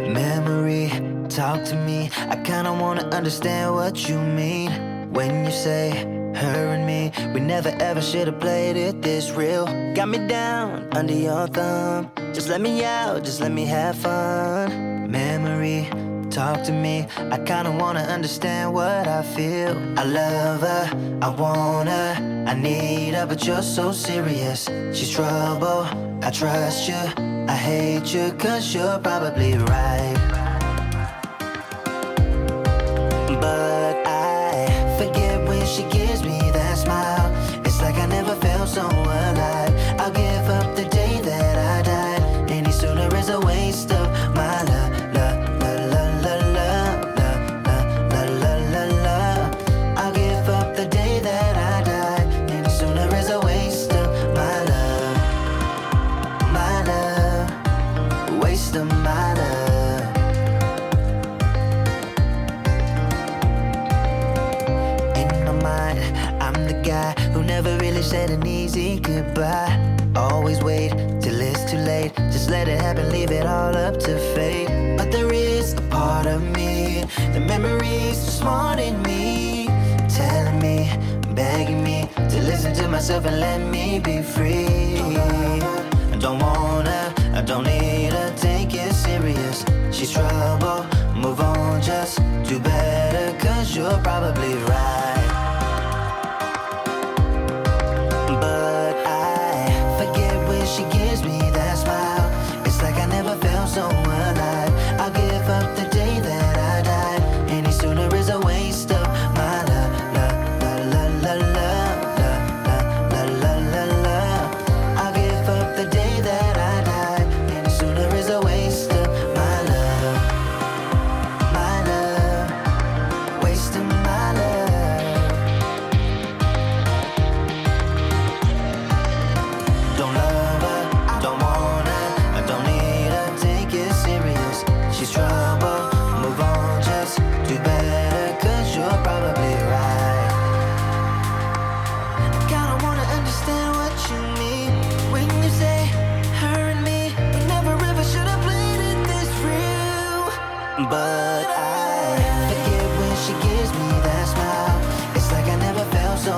Memory, talk to me. I kinda wanna understand what you mean when you say her and me. We never ever should've played it this real. Got me down under your thumb. Just let me out, just let me have fun. Memory, talk to me. I kinda wanna understand what I feel. I love her, I want her, I need her, but you're so serious. She's trouble, I trust you, I hate you, 'cause you're probably right. But I forget when she gives me that smile. It's like I never felt so alive. I'll give up the day that I died. Any sooner is a waste of my love. I'll give up the day that I died. Any sooner is a waste of my love. My love, waste of my love. In my mind, I'm the guy who never really said an easy goodbye. Always wait till it's too late. Just let it happen, leave it all up to fate. But there is a part of me, the memories too smart in me, telling me, begging me to listen to myself and let me be free. I don't want her, I don't need her, take it serious. She's trouble, move on, just do better, 'cause you're probably right. But I forget when she gives me that smile. It's like I never felt so alive. I'll give up the day that I died. Any sooner is a waste of my love. I'll give up the day that I died. Any sooner is a waste of my love. My love, waste of my love. Don't love her, don't want her, I don't need her, take it serious. She's trouble, move on, just do better, 'cause you're probably right. Kinda wanna understand what you mean when you say her and me. We never ever should've played it this real. But I forget when she gives me that smile. It's like I never felt so